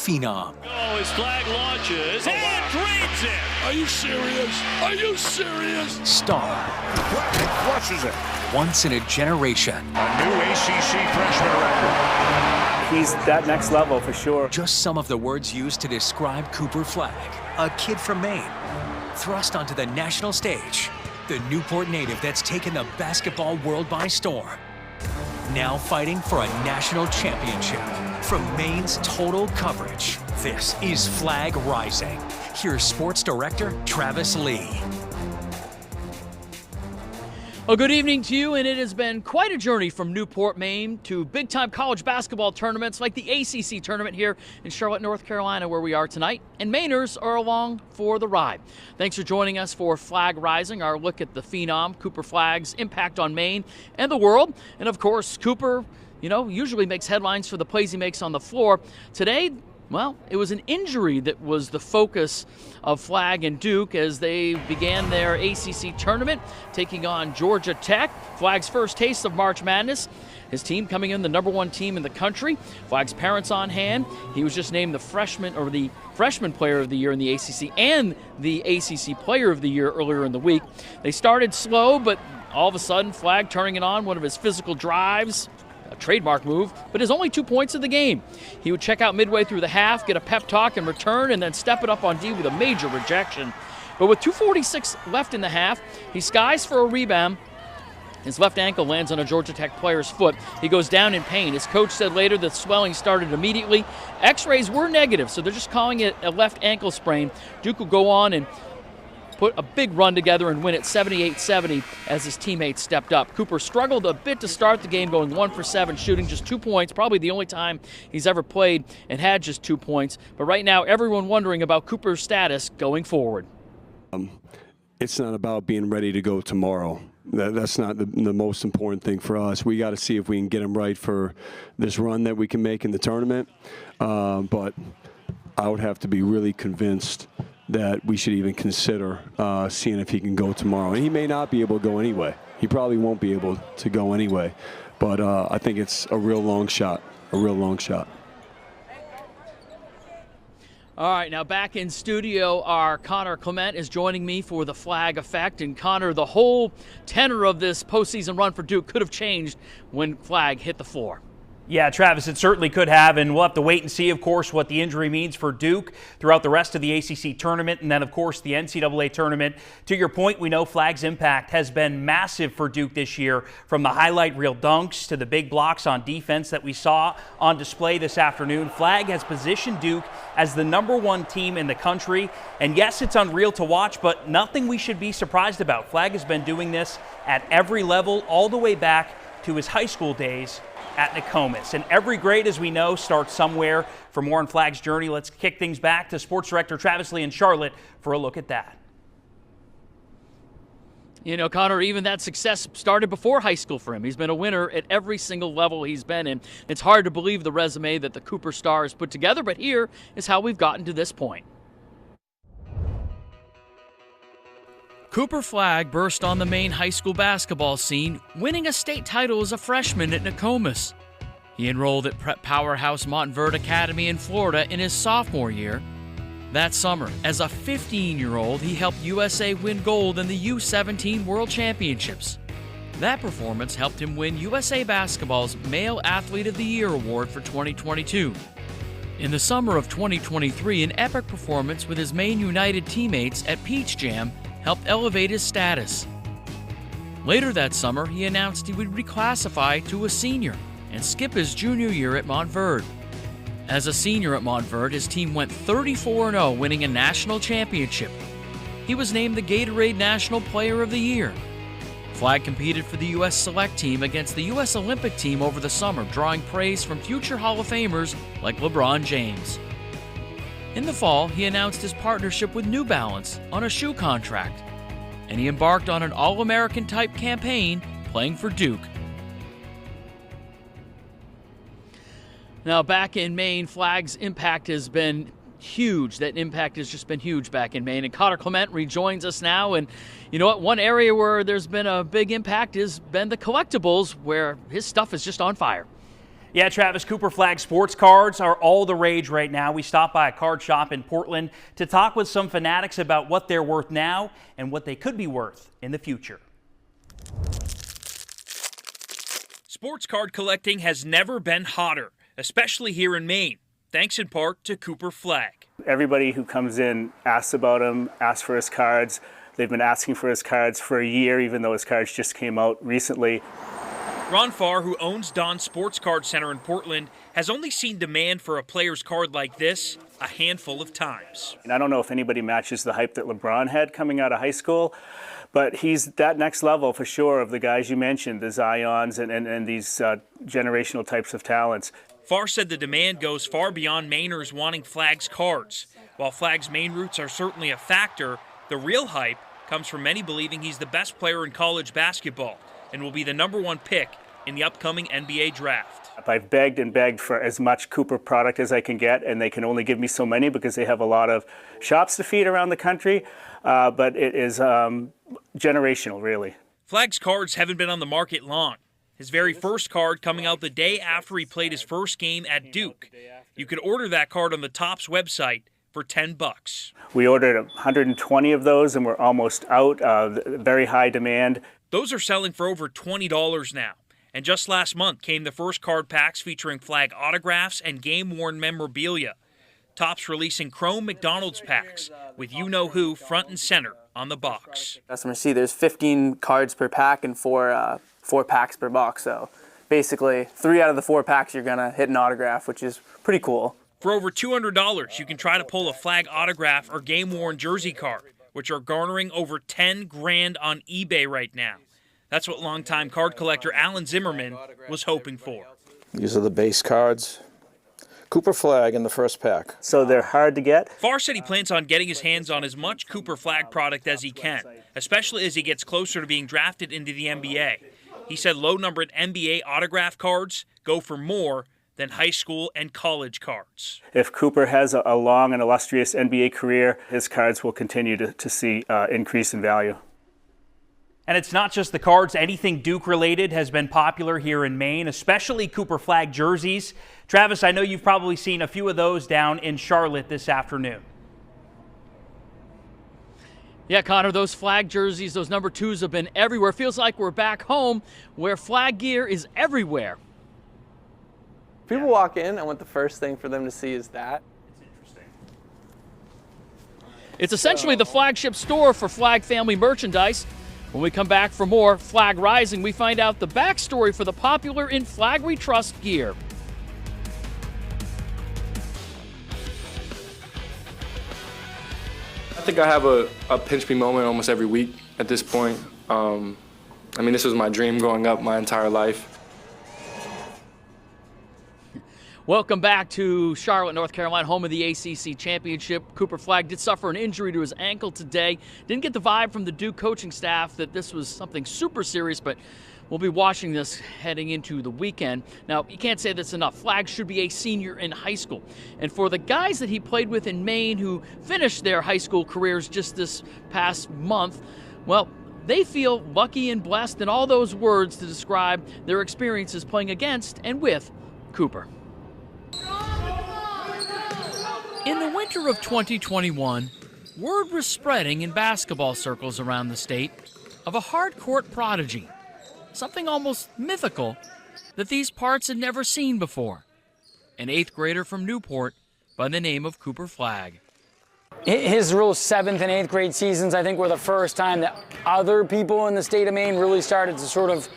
phenom. Oh, his flag launches and drains it. Are you serious? Are you serious? Star. Flushes it. Once in a generation. A new ACC freshman record. He's that next level for sure. Just some of the words used to describe Cooper Flagg, a kid from Maine, thrust onto the national stage. The Newport native that's taken the basketball world by storm. Now fighting for a national championship. From Maine's total coverage, this is Flag Rising. Here's Sports Director Travis Lee. Well, good evening to you, and it has been quite a journey from Newport, Maine to big-time college basketball tournaments like the ACC tournament here in Charlotte, North Carolina, where we are tonight, and Mainers are along for the ride. Thanks for joining us for Flag Rising, our look at the phenom, Cooper Flagg's impact on Maine and the world. And of course, Cooper, usually makes headlines for the plays he makes on the floor. Today, well, it was an injury that was the focus of Flagg and Duke as they began their ACC tournament, taking on Georgia Tech. Flagg's first taste of March Madness. His team coming in the #1 team in the country. Flagg's parents on hand. He was just named the freshman player of the year in the ACC and the ACC player of the year earlier in the week. They started slow, but all of a sudden Flagg turning it on, one of his physical drives. A trademark move, but his only 2 points of the game. He would check out midway through the half, get a pep talk and return, and then step it up on D with a major rejection. But with 2:46 left in the half, he skies for a rebound. His left ankle lands on a Georgia Tech player's foot. He goes down in pain. His coach said later that swelling started immediately. X-rays were negative, so they're just calling it a left ankle sprain. Duke will go on and put a big run together and win it 78-70 as his teammates stepped up. Cooper struggled a bit to start the game, going 1 for 7, shooting just 2 points, probably the only time he's ever played and had just 2 points. But right now, everyone wondering about Cooper's status going forward. It's not about being ready to go tomorrow. That's not the most important thing for us. We got to see if we can get him right for this run that we can make in the tournament. But I would have to be really convinced that we should even consider seeing if he can go tomorrow. And he may not be able to go anyway. He probably won't be able to go anyway. But I think it's a real long shot, All right, now back in studio, our Connor Clement is joining me for the Flag Effect. And Connor, the whole tenor of this postseason run for Duke could have changed when Flagg hit the floor. Yeah, Travis, it certainly could have, and we'll have to wait and see, of course, what the injury means for Duke throughout the rest of the ACC tournament and then, of course, the NCAA tournament. To your point, we know Flagg's impact has been massive for Duke this year, from the highlight reel dunks to the big blocks on defense that we saw on display this afternoon. Flagg has positioned Duke as the #1 team in the country, and yes, it's unreal to watch, but nothing we should be surprised about. Flagg has been doing this at every level, all the way back to his high school days at Nokomis. And every grade, as we know, starts somewhere. For more on Flagg's journey, let's kick things back to Sports Director Travis Lee in Charlotte for a look at that. Connor, even that success started before high school for him. He's been a winner at every single level he's been in. It's hard to believe the resume that the Cooper Stars put together, but here is how we've gotten to this point. Cooper Flagg burst on the Maine high school basketball scene, winning a state title as a freshman at Nokomis. He enrolled at prep powerhouse Montverde Academy in Florida in his sophomore year. That summer, as a 15-year-old, he helped USA win gold in the U17 World Championships. That performance helped him win USA Basketball's Male Athlete of the Year award for 2022. In the summer of 2023, an epic performance with his Maine United teammates at Peach Jam helped elevate his status. Later that summer, he announced he would reclassify to a senior and skip his junior year at Montverde. As a senior at Montverde, his team went 34-0, winning a national championship. He was named the Gatorade National Player of the Year. Flagg competed for the U.S. Select Team against the U.S. Olympic Team over the summer, drawing praise from future Hall of Famers like LeBron James. In the fall, he announced his partnership with New Balance on a shoe contract, and he embarked on an All-American type campaign playing for Duke. Now, back in Maine, Flagg's impact has been huge. That impact has just been huge back in Maine. And Connor Clement rejoins us now. And you know what? One area where there's been a big impact has been the collectibles, where his stuff is just on fire. Yeah, Travis, Cooper Flag sports cards are all the rage right now. We stopped by a card shop in Portland to talk with some fanatics about what they're worth now and what they could be worth in the future. Sports card collecting has never been hotter, especially here in Maine, thanks in part to Cooper Flag. Everybody who comes in asks about him, asks for his cards. They've been asking for his cards for a year, even though his cards just came out recently. Ron Farr, who owns Don's Sports Card Center in Portland, has only seen demand for a player's card like this a handful of times. And I don't know if anybody matches the hype that LeBron had coming out of high school, but he's that next level for sure of the guys you mentioned, the Zions and these generational types of talents. Farr said the demand goes far beyond Mainers wanting Flag's cards. While Flag's Maine roots are certainly a factor, the real hype comes from many believing he's the best player in college basketball and will be the #1 pick in the upcoming NBA draft. I've begged and begged for as much Cooper product as I can get, and they can only give me so many because they have a lot of shops to feed around the country, but it is generational, really. Flag's cards haven't been on the market long. His very first card coming out the day after he played his first game at Duke. You could order that card on the Topps website for $10. We ordered 120 of those, and we're almost out. Very high demand. Those are selling for over $20 now. And just last month came the first card packs featuring Flag autographs and game-worn memorabilia. Topps releasing Chrome McDonald's packs with you-know-who front and center on the box. Customers see there's 15 cards per pack and four packs per box. So basically, 3 out of the 4 packs you're going to hit an autograph, which is pretty cool. For over $200, you can try to pull a Flag autograph or game-worn jersey card, which are garnering over $10 grand on eBay right now. That's what longtime card collector Alan Zimmerman was hoping for. These are the base cards. Cooper Flag in the first pack. So they're hard to get. Farr said he plans on getting his hands on as much Cooper Flag product as he can, especially as he gets closer to being drafted into the NBA. He said low-numbered NBA autograph cards go for more than high school and college cards. If Cooper has a long and illustrious NBA career, his cards will continue to see increase in value. And it's not just the cards. Anything Duke-related has been popular here in Maine, especially Cooper Flag jerseys. Travis, I know you've probably seen a few of those down in Charlotte this afternoon. Yeah, Connor, those Flag jerseys, those number 2s have been everywhere. Feels like we're back home where Flag gear is everywhere. People walk in, I want the first thing for them to see is that. It's essentially the flagship store for Flag family merchandise. When we come back for more Flag Rising, we find out the backstory for the popular In Flag We Trust gear. I think I have a pinch me moment almost every week at this point. I mean, this was my dream growing up my entire life. Welcome back to Charlotte, North Carolina, home of the ACC Championship. Cooper Flag did suffer an injury to his ankle today. Didn't get the vibe from the Duke coaching staff that this was something super serious, but we'll be watching this heading into the weekend. Now, you can't say that's enough. Flag should be a senior in high school. And for the guys that he played with in Maine who finished their high school careers just this past month, well, they feel lucky and blessed in all those words to describe their experiences playing against and with Cooper. In the winter of 2021, word was spreading in basketball circles around the state of a hard-court prodigy, something almost mythical that these parts had never seen before, an 8th grader from Newport by the name of Cooper Flag. His real 7th and 8th grade seasons, I think, were the first time that other people in the state of Maine really started to sort of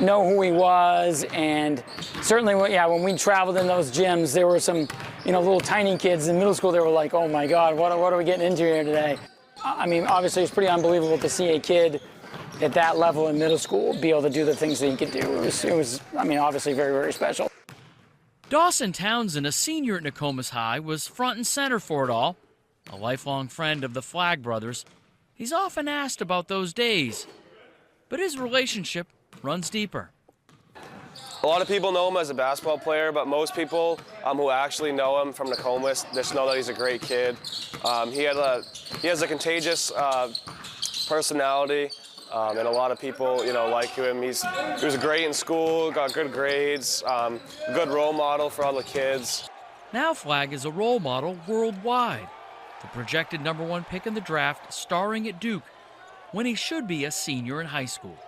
know who he was. And certainly, when we traveled in those gyms, there were some, little tiny kids in middle school. They were like, "Oh my God, what are we getting into here today?" I mean, obviously, it's pretty unbelievable to see a kid at that level in middle school be able to do the things that he could do. It was, obviously very, very special. Dawson Townsend, a senior at Nokomis High, was front and center for it all. A lifelong friend of the Flag brothers, he's often asked about those days, but his relationship runs deeper. A lot of people know him as a basketball player, but most people who actually know him from Nokomis just know that he's a great kid. He has a contagious personality. and a lot of people, like him. He was great in school, got good grades, good role model for all the kids. Now Flagg is a role model worldwide. The projected #1 pick in the draft, starring at Duke, when he should be a senior in high school.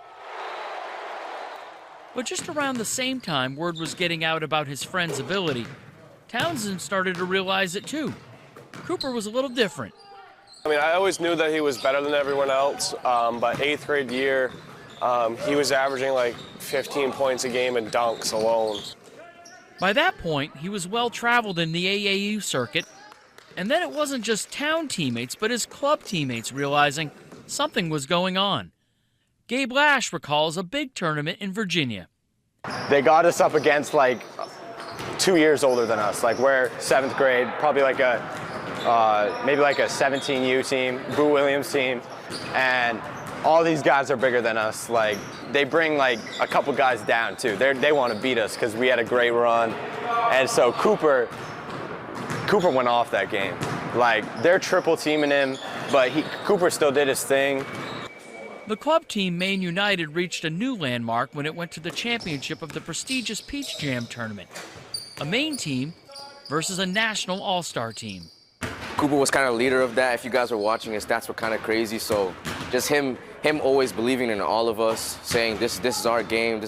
But just around the same time word was getting out about his friend's ability, Townsend started to realize it too. Cooper was a little different. I mean, I always knew that he was better than everyone else, but 8th grade year, he was averaging like 15 points a game in dunks alone. By that point, he was well-traveled in the AAU circuit, and then it wasn't just town teammates, but his club teammates realizing something was going on. Gabe Lash recalls a big tournament in Virginia. They got us up against like 2 years older than us. Like we're 7th grade, probably like maybe like a 17U team, Boo Williams team, and all these guys are bigger than us. Like they bring like a couple guys down too. They want to beat us because we had a great run, and so Cooper went off that game. Like they're triple teaming him, but Cooper still did his thing. The club team, Maine United, reached a new landmark when it went to the championship of the prestigious Peach Jam tournament. A Maine team versus a national all-star team. Cooper was kind of leader of that. If you guys were watching, his stats were kind of crazy. So just him always believing in all of us, saying this is our game,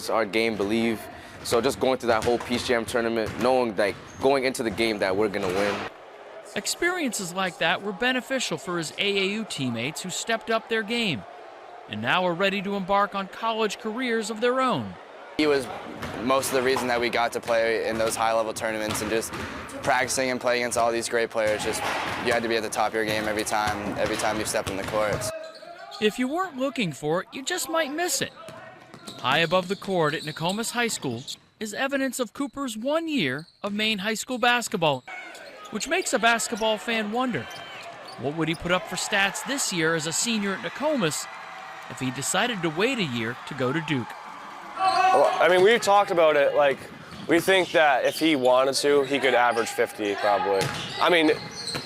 believe. So just going through that whole Peach Jam tournament, knowing like going into the game that we're gonna win. Experiences like that were beneficial for his AAU teammates who stepped up their game and now are ready to embark on college careers of their own. He was most of the reason that we got to play in those high-level tournaments, and just practicing and playing against all these great players, just you had to be at the top of your game every time you stepped in the courts. If you weren't looking for it, you just might miss it. High above the court at Nokomis High School is evidence of Cooper's 1 year of Maine high school basketball, which makes a basketball fan wonder, what would he put up for stats this year as a senior at Nokomis if he decided to wait a year to go to Duke? Well, I mean, we've talked about it. Like, we think that if he wanted to, he could average 50 probably. I mean,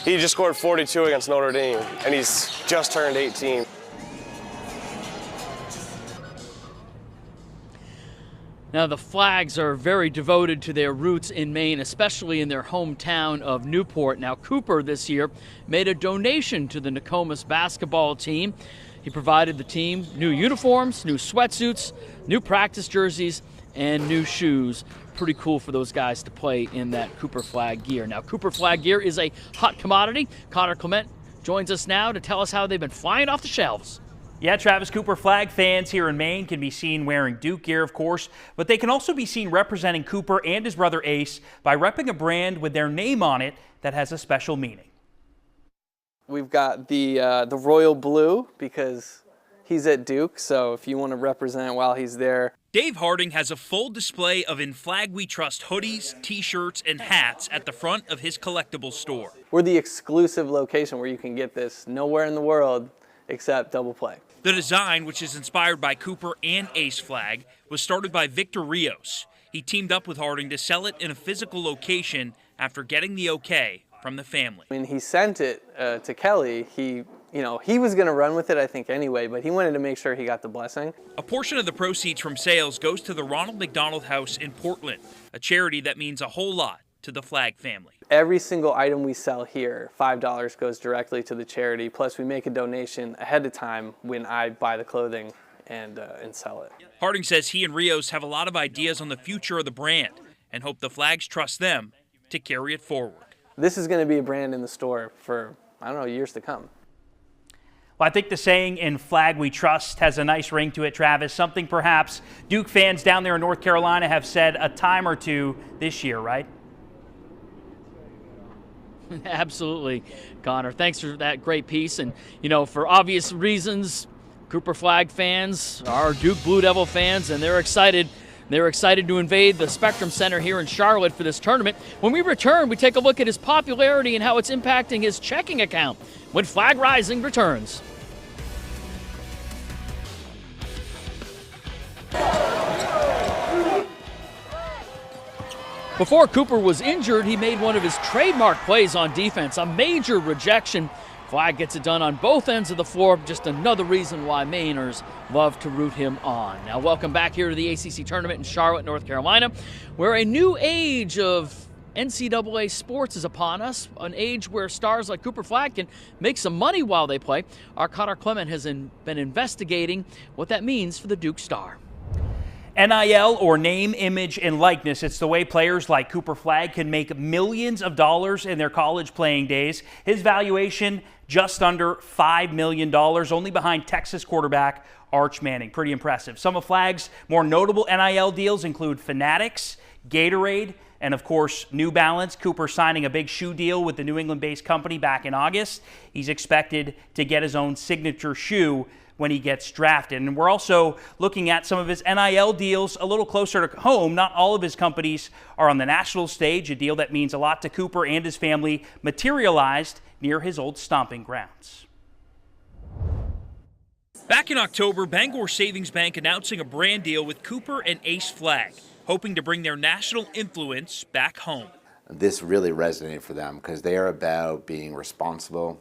he just scored 42 against Notre Dame, and he's just turned 18. Now, the Flaggs are very devoted to their roots in Maine, especially in their hometown of Newport. Now, Cooper this year made a donation to the Nokomis basketball team. He provided the team new uniforms, new sweatsuits, new practice jerseys, and new shoes. Pretty cool for those guys to play in that Cooper Flagg gear. Now, Cooper Flagg gear is a hot commodity. Connor Clement joins us now to tell us how they've been flying off the shelves. Yeah, Travis, Cooper Flagg fans here in Maine can be seen wearing Duke gear, of course, but they can also be seen representing Cooper and his brother Ace by repping a brand with their name on it that has a special meaning. We've got the royal blue because he's at Duke, so if you want to represent while he's there. Dave Harding has a full display of In Flag We Trust hoodies, t-shirts, and hats at the front of his collectibles store. We're the exclusive location where you can get this nowhere in the world except Double Play. The design, which is inspired by Cooper and Ace Flagg, was started by Victor Rios. He teamed up with Harding to sell it in a physical location after getting the okay from the family. When he sent it to Kelly, he was going to run with it, I think, anyway, but he wanted to make sure he got the blessing. A portion of the proceeds from sales goes to the Ronald McDonald House in Portland, a charity that means a whole lot to the Flagg family. Every single item we sell here, $5 goes directly to the charity, plus we make a donation ahead of time when I buy the clothing and sell it. Harding says he and Rios have a lot of ideas on the future of the brand and hope the Flaggs trust them to carry it forward. This is going to be a brand in the store for, I don't know, years to come. Well, I think the saying "In Flag We Trust" has a nice ring to it, Travis, something perhaps Duke fans down there in North Carolina have said a time or two this year, right? Absolutely, Connor. Thanks for that great piece. And, for obvious reasons, Cooper Flagg fans are Duke Blue Devil fans, and they're excited. They're excited to invade the Spectrum Center here in Charlotte for this tournament. When we return, we take a look at his popularity and how it's impacting his checking account when Flag Rising returns. Before Cooper was injured, he made one of his trademark plays on defense, a major rejection Flagg gets it done on both ends of the floor. Just another reason why Mainers love to root him on. Now, welcome back here to the ACC tournament in Charlotte, North Carolina, where a new age of NCAA sports is upon us, an age where stars like Cooper Flagg can make some money while they play. Our Connor Clement has been investigating what that means for the Duke star. NIL, or name, image, and likeness. It's the way players like Cooper Flagg can make millions of dollars in their college playing days. His valuation just under $5 million, only behind Texas quarterback Arch Manning. Pretty impressive. Some of Flagg's more notable NIL deals include Fanatics, Gatorade, and of course, New Balance. Cooper signing a big shoe deal with the New England-based company back in August. He's expected to get his own signature shoe when he gets drafted. And we're also looking at some of his NIL deals a little closer to home. Not all of his companies are on the national stage. A deal that means a lot to Cooper and his family materialized near his old stomping grounds. Back in October, Bangor Savings Bank announcing a brand deal with Cooper and Ace Flagg, hoping to bring their national influence back home. This really resonated for them because they are about being responsible,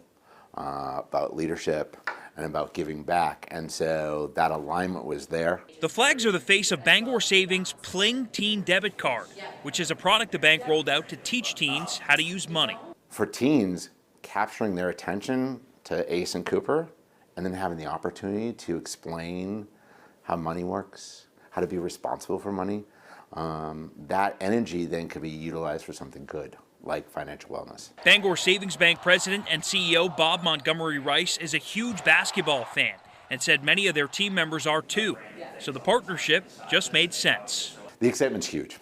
about leadership, and about giving back. And so that alignment was there. The Flaggs are the face of Bangor Savings Pling Teen Debit Card, which is a product the bank rolled out to teach teens how to use money. For teens, capturing their attention to Ace and Cooper, and then having the opportunity to explain how money works, how to be responsible for money, that energy then could be utilized for something good, like financial wellness. Bangor Savings Bank President and CEO Bob Montgomery Rice is a huge basketball fan and said many of their team members are too. So the partnership just made sense. The excitement's huge.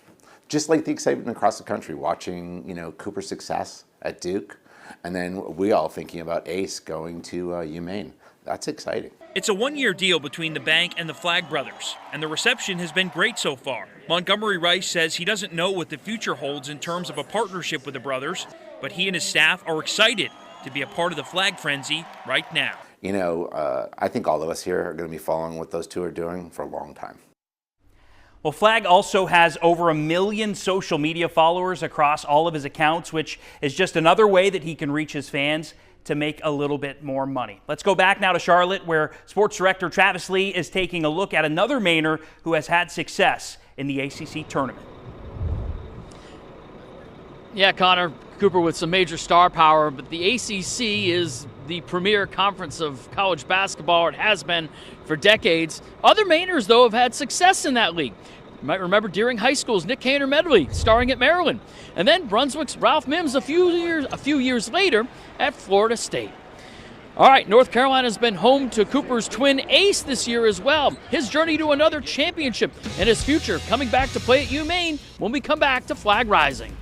Just like the excitement across the country, watching Cooper's success at Duke, and then we all thinking about Ace going to UMaine. That's exciting. It's a one-year deal between the bank and the Flagg brothers, and the reception has been great so far. Montgomery Rice says he doesn't know what the future holds in terms of a partnership with the brothers, but he and his staff are excited to be a part of the Flagg frenzy right now. I think all of us here are going to be following what those two are doing for a long time. Well, Flagg also has over 1 million social media followers across all of his accounts, which is just another way that he can reach his fans to make a little bit more money. Let's go back now to Charlotte, where Sports Director Travis Lee is taking a look at another Mainer who has had success in the ACC tournament. Yeah, Connor, Cooper with some major star power, but the ACC is the premier conference of college basketball. It has been for decades. Other Mainers, though, have had success in that league. You might remember Deering High School's Nick Kaner Medley starring at Maryland, and then Brunswick's Ralph Mims a few years later at Florida State. All right, North Carolina's been home to Cooper's twin Ace this year as well. His journey to another championship and his future coming back to play at UMaine when we come back to Flagg Rising.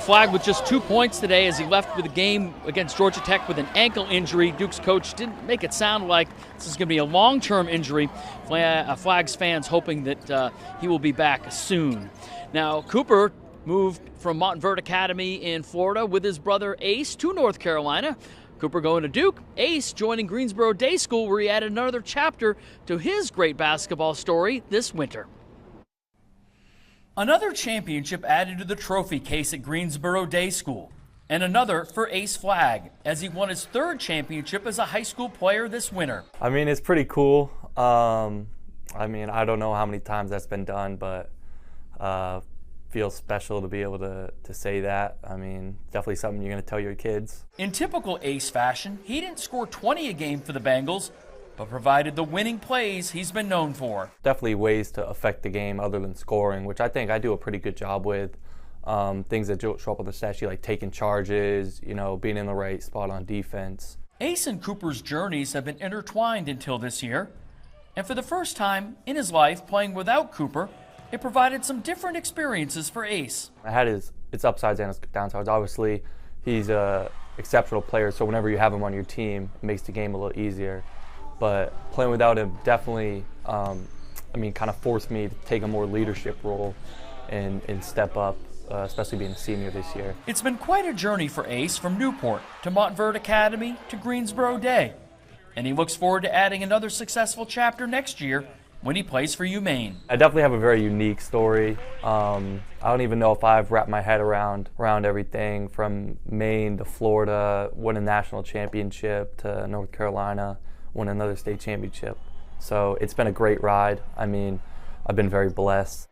Flagg with just 2 points today as he left with the game against Georgia Tech with an ankle injury. Duke's coach didn't make it sound like this is going to be a long-term injury. Flagg's fans hoping that he will be back soon. Now, Cooper moved from Montverde Academy in Florida with his brother Ace to North Carolina. Cooper going to Duke, Ace joining Greensboro Day School, where he added another chapter to his great basketball story this winter. Another championship added to the trophy case at Greensboro Day School, and another for Ace Flagg as he won his third championship as a high school player this winter. I mean, it's pretty cool. I don't know how many times that's been done, but feels special to be able to say that. I mean, definitely something you're going to tell your kids. In typical Ace fashion, he didn't score 20 a game for the Bengals, but provided the winning plays he's been known for. Definitely ways to affect the game other than scoring, which I think I do a pretty good job with. Things that show up on the stat sheet, like taking charges, being in the right spot on defense. Ace and Cooper's journeys have been intertwined until this year, and for the first time in his life playing without Cooper, it provided some different experiences for Ace. I had its upsides and its downsides. Obviously, he's an exceptional player, so whenever you have him on your team, it makes the game a little easier. But playing without him definitely, kind of forced me to take a more leadership role and step up, especially being a senior this year. It's been quite a journey for Ace from Newport to Montverde Academy to Greensboro Day. And he looks forward to adding another successful chapter next year when he plays for UMaine. I definitely have a very unique story. I don't even know if I've wrapped my head around everything from Maine to Florida, win a national championship, to North Carolina, win another state championship. So it's been a great ride. I mean, I've been very blessed.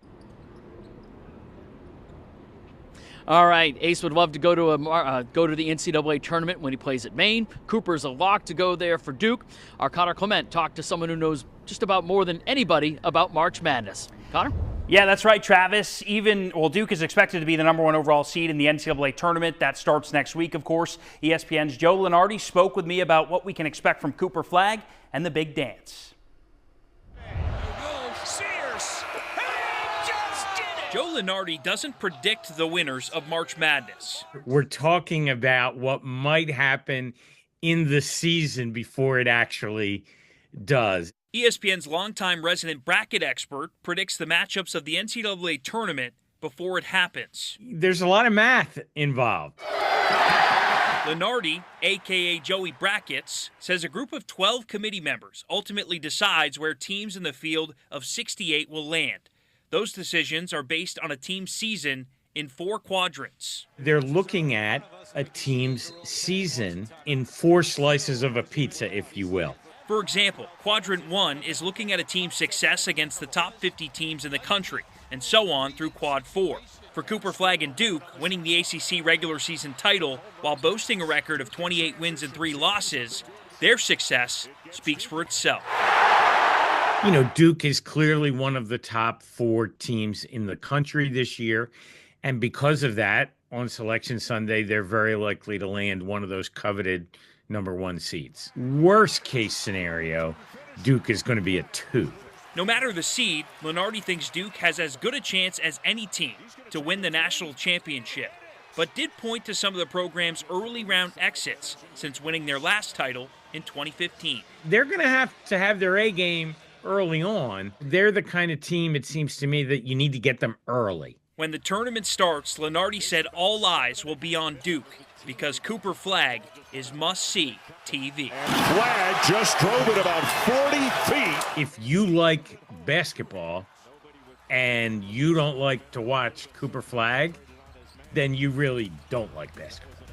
All right, Ace would love to go to the NCAA tournament when he plays at Maine. Cooper's a lock to go there for Duke. Our Connor Clement talked to someone who knows just about more than anybody about March Madness. Connor? Yeah, that's right, Travis. Duke is expected to be the #1 overall seed in the NCAA tournament. That starts next week, of course. ESPN's Joe Lunardi spoke with me about what we can expect from Cooper Flagg and the big dance. Joe Lunardi doesn't predict the winners of March Madness. We're talking about what might happen in the season before it actually does. ESPN's longtime resident bracket expert predicts the matchups of the NCAA tournament before it happens. There's a lot of math involved. Lunardi, a.k.a. Joey Brackets, says a group of 12 committee members ultimately decides where teams in the field of 68 will land. Those decisions are based on a team's season in 4 quadrants. They're looking at a team's season in 4 slices of a pizza, if you will. For example, Quadrant 1 is looking at a team's success against the top 50 teams in the country, and so on through Quad 4. For Cooper Flagg and Duke, winning the ACC regular season title while boasting a record of 28 wins and 3 losses, their success speaks for itself. You know, Duke is clearly one of the top 4 teams in the country this year. And because of that, on Selection Sunday, they're very likely to land one of those coveted #1 seeds. Worst case scenario, Duke is going to be a 2. No matter the seed, Lunardi thinks Duke has as good a chance as any team to win the national championship, but did point to some of the program's early round exits since winning their last title in 2015. They're going to have their A game early on. They're the kind of team, it seems to me, that you need to get them early. When the tournament starts, Lunardi said all eyes will be on Duke because Cooper Flagg is must-see TV. Flagg just drove it about 40 feet. If you like basketball and you don't like to watch Cooper Flagg, then you really don't like basketball.